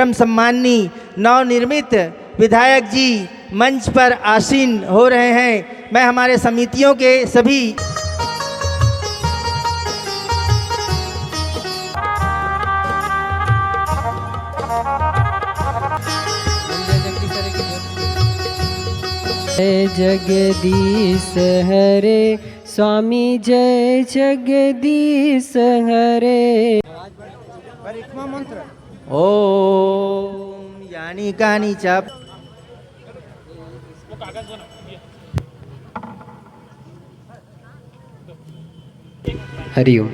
परम सम्माननीय नवनिर्मित विधायक जी मंच पर आसीन हो रहे हैं। मैं हमारे समितियों के सभी जय जगदीश हरे स्वामी, जय जगदीश हरे। परिक्रमा मंत्र ओम यानी कानी च हरिओम।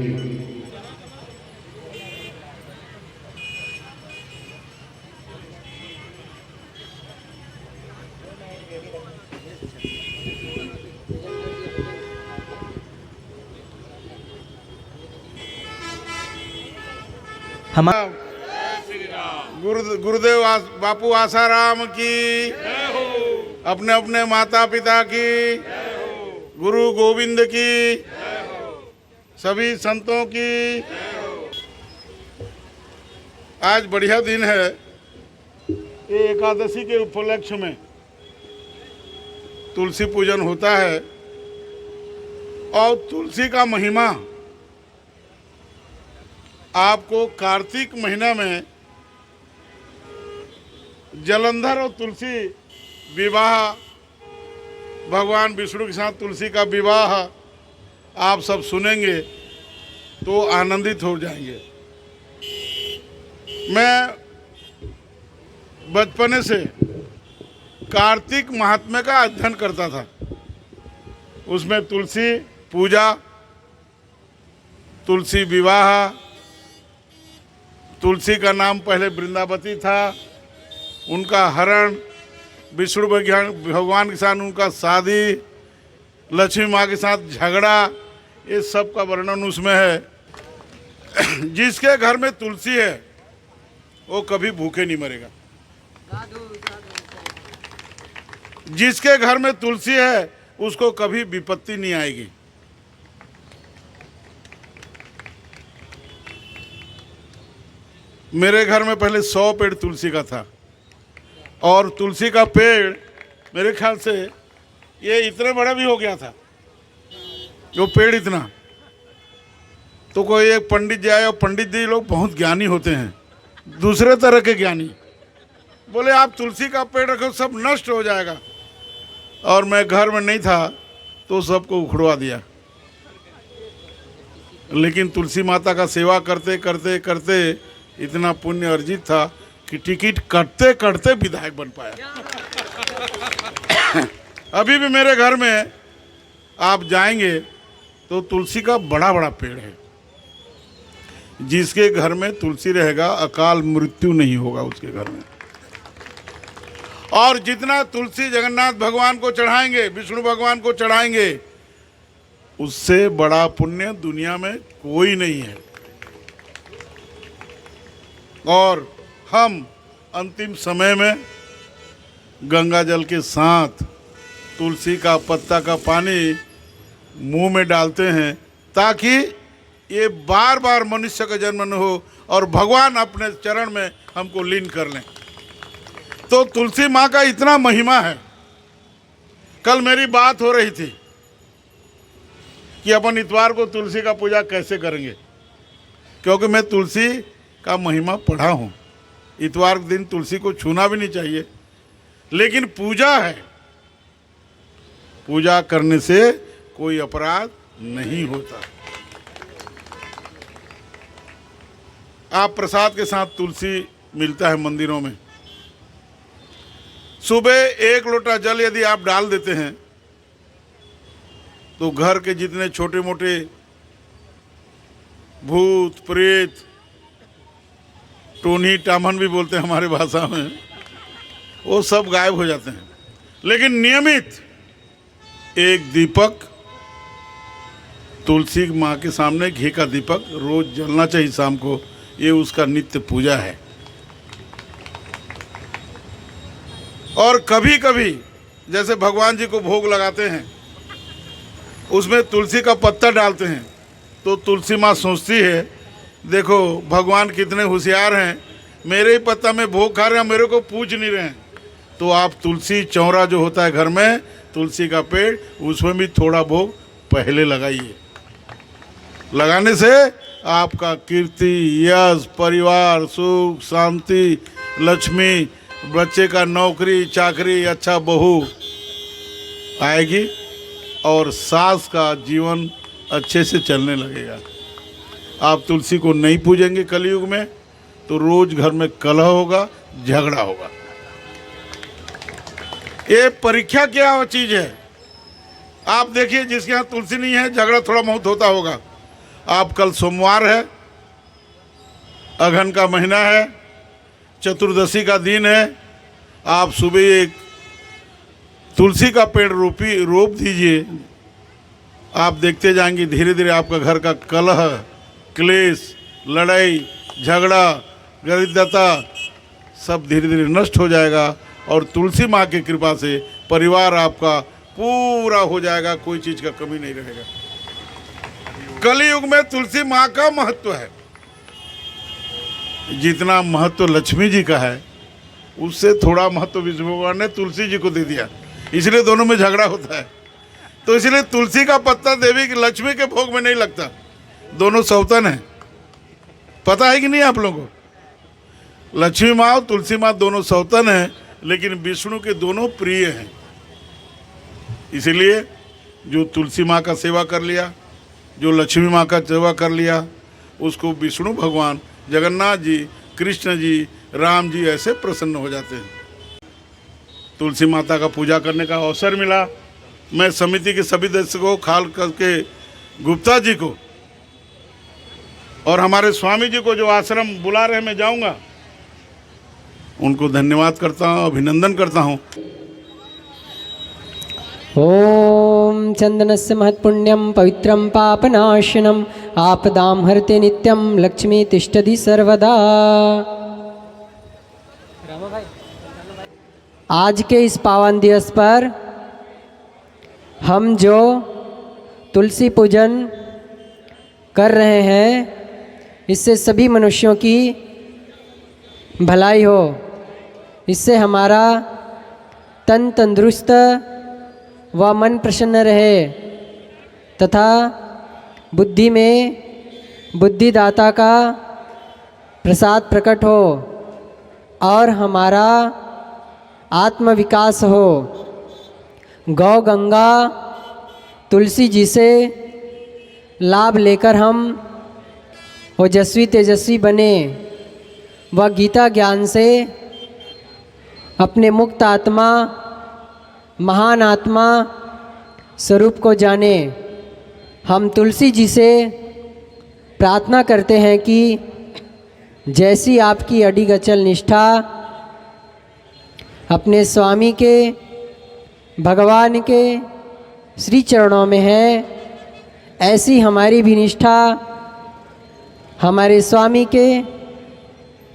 गुरुदेव बापू आसाराम की, अपने अपने माता पिता की, गुरु गोविंद की, सभी संतों की। आज बढ़िया दिन है। ये एकादशी के उपलक्ष्य में तुलसी पूजन होता है और तुलसी का महिमा आपको कार्तिक महीना में जलंधर और तुलसी विवाह, भगवान विष्णु के साथ तुलसी का विवाह आप सब सुनेंगे तो आनंदित हो जाएंगे। मैं बचपने से कार्तिक महात्म्य का अध्ययन करता था। उसमें तुलसी पूजा, तुलसी विवाह, तुलसी का नाम पहले वृंदावती था, उनका हरण, विष्णु भगवान के साथ उनका शादी, लक्ष्मी माँ के साथ झगड़ा, ये सब का वर्णन उसमें है। जिसके घर में तुलसी है वो कभी भूखे नहीं मरेगा। जिसके घर में तुलसी है उसको कभी विपत्ति नहीं आएगी। मेरे घर में पहले 100 पेड़ तुलसी का था और तुलसी का पेड़ मेरे ख्याल से ये इतने बड़ा भी हो गया था, जो पेड़ इतना। तो कोई एक पंडित जी आए, और पंडित जी लोग बहुत ज्ञानी होते हैं, दूसरे तरह के ज्ञानी, बोले आप तुलसी का पेड़ रखो सब नष्ट हो जाएगा। और मैं घर में नहीं था तो सबको उखड़वा दिया। लेकिन तुलसी माता का सेवा करते करते करते इतना पुण्य अर्जित था कि टिकट कटते कटते विधायक बन पाया। अभी भी मेरे घर में आप जाएंगे तो तुलसी का बड़ा बड़ा पेड़ है। जिसके घर में तुलसी रहेगा अकाल मृत्यु नहीं होगा उसके घर में। और जितना तुलसी जगन्नाथ भगवान को चढ़ाएंगे, विष्णु भगवान को चढ़ाएंगे, उससे बड़ा पुण्य दुनिया में कोई नहीं है। और हम अंतिम समय में गंगा जल के साथ तुलसी का पत्ता का पानी मुंह में डालते हैं ताकि ये बार बार मनुष्य का जन्म न हो और भगवान अपने चरण में हमको लीन कर लें। तो तुलसी माँ का इतना महिमा है। कल मेरी बात हो रही थी कि अपन इतवार को तुलसी का पूजा कैसे करेंगे, क्योंकि मैं तुलसी का महिमा पढ़ा हूँ। इतवार के दिन तुलसी को छूना भी नहीं चाहिए, लेकिन पूजा है, पूजा करने से कोई अपराध नहीं होता। आप प्रसाद के साथ तुलसी मिलता है मंदिरों में। सुबह 1 लोटा जल यदि आप डाल देते हैं तो घर के जितने छोटे मोटे भूत प्रेत, टोनी टामन भी बोलते हैं हमारे भाषा में, वो सब गायब हो जाते हैं। लेकिन नियमित एक दीपक तुलसी माँ के सामने, घी का दीपक रोज जलना चाहिए शाम को। ये उसका नित्य पूजा है। और कभी कभी जैसे भगवान जी को भोग लगाते हैं, उसमें तुलसी का पत्ता डालते हैं, तो तुलसी माँ सोचती है देखो भगवान कितने होशियार हैं, मेरे ही पत्ता में भोग खा रहे हैं, मेरे को पूछ नहीं रहे हैं। तो आप तुलसी चौरा जो होता है घर में, तुलसी का पेड़, उसमें भी थोड़ा भोग पहले लगाइए। लगाने से आपका कीर्ति, यश, परिवार, सुख, शांति, लक्ष्मी, बच्चे का नौकरी चाकरी, अच्छा बहू आएगी और सास का जीवन अच्छे से चलने लगेगा। आप तुलसी को नहीं पूजेंगे कलयुग में तो रोज घर में कलह होगा, झगड़ा होगा। ये परीक्षा क्या चीज है? आप देखिए जिसके यहाँ तुलसी नहीं है, झगड़ा थोड़ा बहुत होता होगा। आप कल सोमवार है, अघन का महीना है, चतुर्दशी का दिन है, आप सुबह एक तुलसी का पेड़ रोप दीजिए। आप देखते जाएंगे धीरे धीरे आपका घर का कलह, क्लेश, लड़ाई, झगड़ा, गरिद्रता सब धीरे धीरे नष्ट हो जाएगा और तुलसी माँ की कृपा से परिवार आपका पूरा हो जाएगा, कोई चीज़ का कमी नहीं रहेगा। कलयुग में तुलसी माँ का महत्व है, जितना महत्व लक्ष्मी जी का है उससे थोड़ा महत्व विष्णु भगवान ने तुलसी जी को दे दिया, इसलिए दोनों में झगड़ा होता है। तो इसलिए तुलसी का पत्ता देवी की लक्ष्मी के भोग में नहीं लगता, दोनों सौतन है। पता है कि नहीं आप लोगों को? लक्ष्मी माँ और तुलसी माँ दोनों सौतन है, लेकिन विष्णु के दोनों प्रिय हैं। इसीलिए जो तुलसी माँ का सेवा कर लिया, जो लक्ष्मी माँ का सेवा कर लिया, उसको विष्णु भगवान, जगन्नाथ जी, कृष्ण जी, राम जी ऐसे प्रसन्न हो जाते हैं। तुलसी माता का पूजा करने का अवसर मिला। मैं समिति के सभी दर्शकों, खाल करके गुप्ता जी को और हमारे स्वामी जी को जो आश्रम बुला रहे हैं, मैं जाऊंगा, उनको धन्यवाद करता हूँ, अभिनंदन करता हूँ। ओम चंदनस्य महत्पुण्यम पवित्रम पापनाशनम आपदाम हरते नित्यम लक्ष्मी तिष्ठति सर्वदा। आज के इस पावन दिवस पर हम जो तुलसी पूजन कर रहे हैं, इससे सभी मनुष्यों की भलाई हो, इससे हमारा तन तंदुरुस्त व मन प्रसन्न रहे तथा बुद्धि में बुद्धिदाता का प्रसाद प्रकट हो और हमारा आत्म विकास हो। गौ गंगा तुलसी जी से लाभ लेकर हम ओजस्वी तेजस्वी बने व गीता ज्ञान से अपने मुक्त आत्मा, महान आत्मा स्वरूप को जाने। हम तुलसी जी से प्रार्थना करते हैं कि जैसी आपकी अडिग अचल निष्ठा अपने स्वामी के, भगवान के श्री चरणों में है, ऐसी हमारी भी निष्ठा हमारे स्वामी के,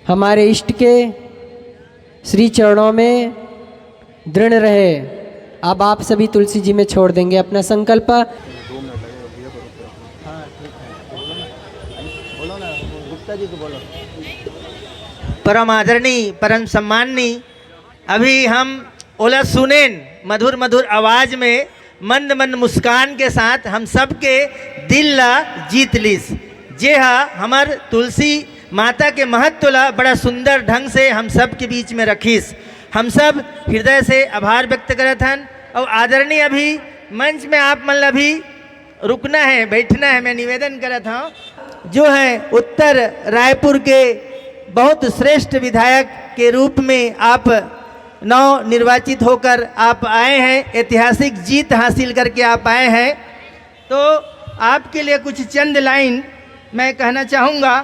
हमारे इष्ट के श्री चरणों में दृढ़ रहे। अब आप सभी तुलसी जी में छोड़ देंगे अपना संकल्प। परम आदरणीय, परम सम्माननीय, अभी हम ओला सुनेन मधुर मधुर आवाज में मंद मंद मुस्कान के साथ हम सबके दिल ला जीत लिस। जे हा हमार तुलसी माता के महत्व ला बड़ा सुंदर ढंग से हम सब के बीच में रखीस। हम सब हृदय से आभार व्यक्त करत हन। और आदरणीय अभी मंच में आप मन अभी रुकना है, बैठना है। मैं निवेदन करत हूँ, जो है उत्तर रायपुर के बहुत श्रेष्ठ विधायक के रूप में आप नव निर्वाचित होकर आप आए हैं, ऐतिहासिक जीत हासिल करके आप आए हैं। तो आपके लिए कुछ चंद लाइन मैं कहना चाहूँगा।